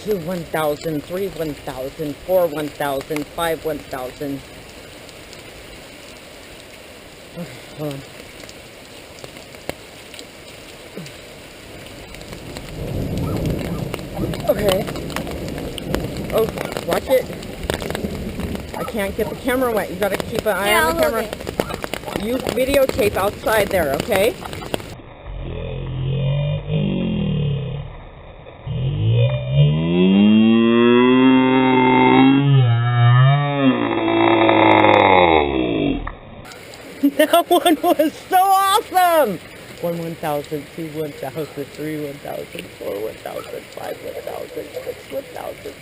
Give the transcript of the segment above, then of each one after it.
2, 1,000, 3, 1,000, 4, 1,000, 5, 1,000. Okay, hold on. Okay. Oh, watch it. I can't get the camera wet. You gotta keep an eye on the camera. You videotape outside there, okay? That one was so awesome! 1, 1,000, 2, 1,000, 3, 1,000, 4, 1,000, 5, 1,000, 6, 1,000.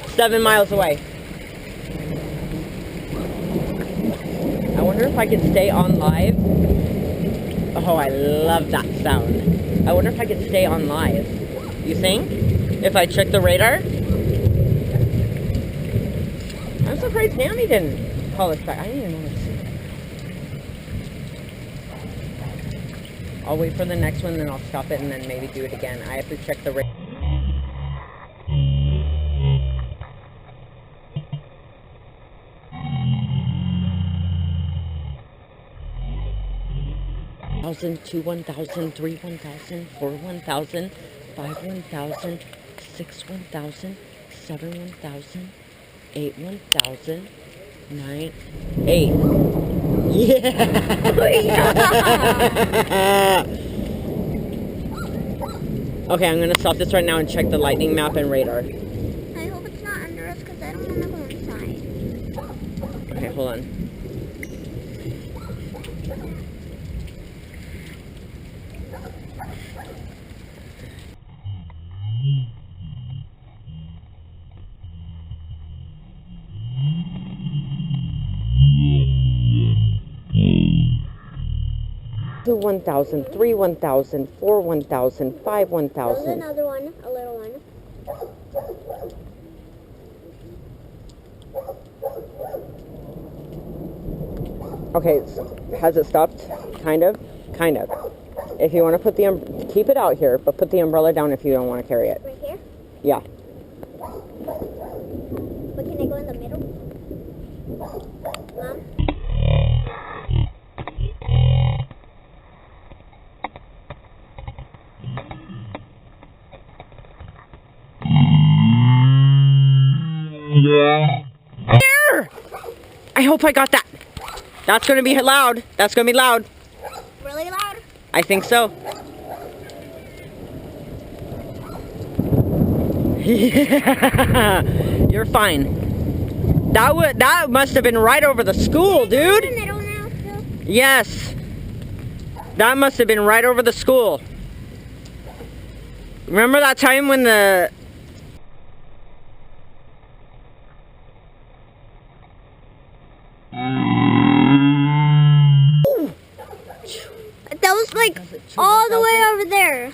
7 miles away. I wonder if I could stay on live. Oh, I love that sound. I wonder if I could stay on live. You think? If I check the radar? I'm surprised Nanny didn't call us back. I didn't even notice. I'll wait for the next one, then I'll stop it and then maybe do it again. I have to check the radar. 1,000, 2, 1,000, 3, 1,000, 4, 1,000, 5, 1,000, 6, 1,000, 7, 1,000, 8, 1,000, 9, 8. Yeah! Okay, I'm gonna stop this right now and check the lightning map and radar. I hope it's not under us because I don't want to go inside. Okay, hold on. Two 1,000, 3 1,000, 4 1,000, 5 1,000. There's another one, a little one. Okay, has it stopped? Kind of? Kind of. If you want to put the keep it out here, but put the umbrella down if you don't want to carry it. Right here? Yeah. But can I go in the middle? Mom? I hope I got that. That's going to be loud. That's going to be loud. Really loud? I think so. Yeah. You're fine. That must have been right over the school, dude. In the middle now, still? Yes. That must have been right over the school. Remember that time when the... That was like all the way over there.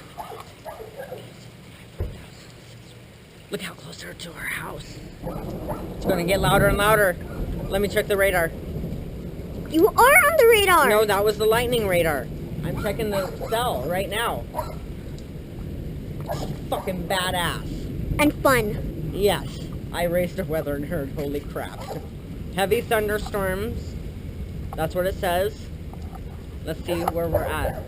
Look how close they're to our house. It's going to get louder and louder. Let me check the radar. You are on the radar. No, that was the lightning radar. I'm checking the cell right now. It's fucking badass. And fun. Yes, I raised a weather nerd. Holy crap. Heavy thunderstorms. That's what it says. Let's see where we're at.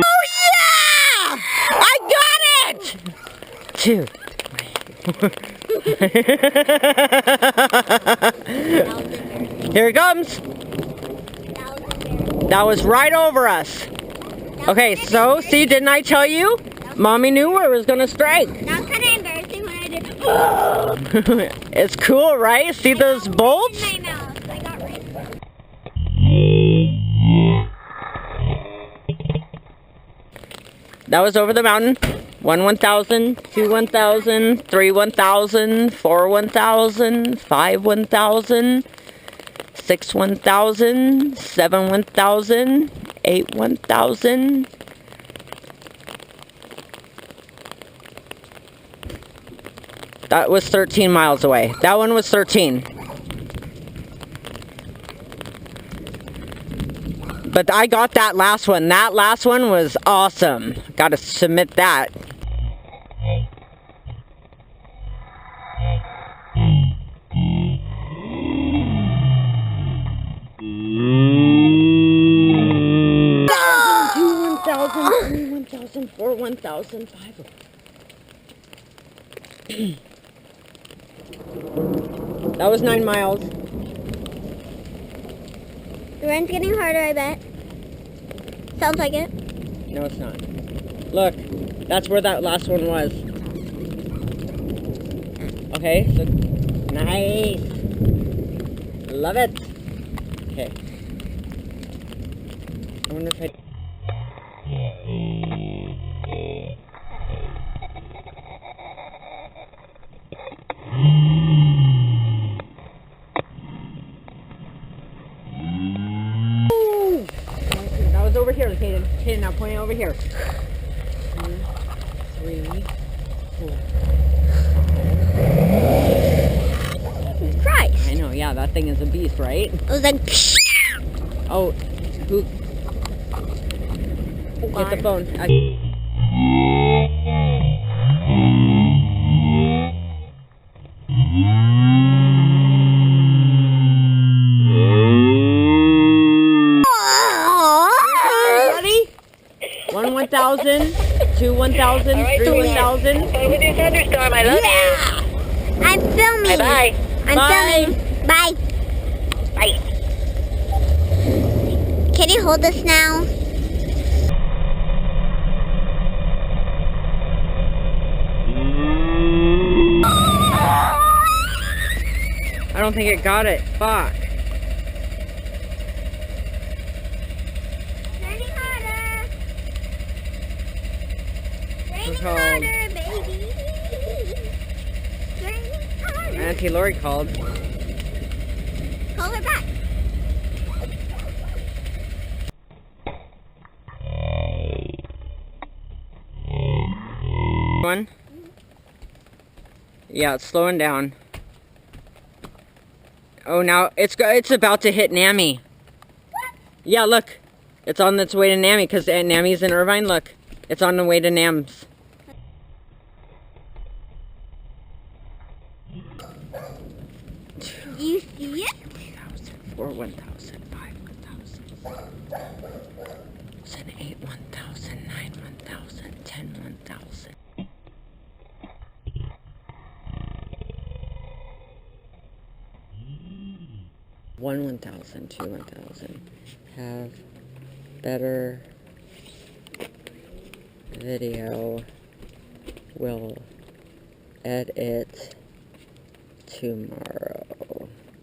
Oh yeah! I got it! Dude. Here it comes. That was right over us. Okay, so, see, didn't I tell you? Mommy knew where it was going to strike. That was kind of embarrassing when I did. It's cool, right? See those bolts? In my mouth. I got red. That was over the mountain. 1 1,000, 2 1,000, 3 1,000, 4 1,000, 5 1,000, 6 1,000, 7 1,000, 8 1,000. That was 13 miles away. That one was 13. But I got that last one. That last one was awesome. Gotta submit that. Two 1,000, 3 1,000, 4 1,000, 5. That was 9 miles. The run's getting harder, I bet. Sounds like it. No, it's not. Look, that's where that last one was. Okay, so nice. Love it. Okay. I wonder if I... That was over here, Hayden. Hayden, now point it over here. 2, 3, 4. Christ. I know, yeah, that thing is a beast, right? It was like, Oh, who? Get the phone. Ready? 1 1,000, 2 1,000, 3 1,000. With your thunderstorm, I love you. I'm filming. Bye. I'm Bye. filming. Bye. Bye. Can you hold this now? I don't think it got it. Fuck. Turning harder. It's Turning called- harder, baby. Turning harder. Auntie Lori called. Call her back. One. Yeah, it's slowing down. Oh, now it's about to hit NAMI. Yeah, look. It's on its way to NAMI because NAMI's in Irvine. Look. It's on the way to NAMS. Do you see it? 4 1,000, 5 1,000, 8 1,000, 9 1,000, 10 1,000. 1 1,000, 2 1,000. Have better video. Will edit tomorrow.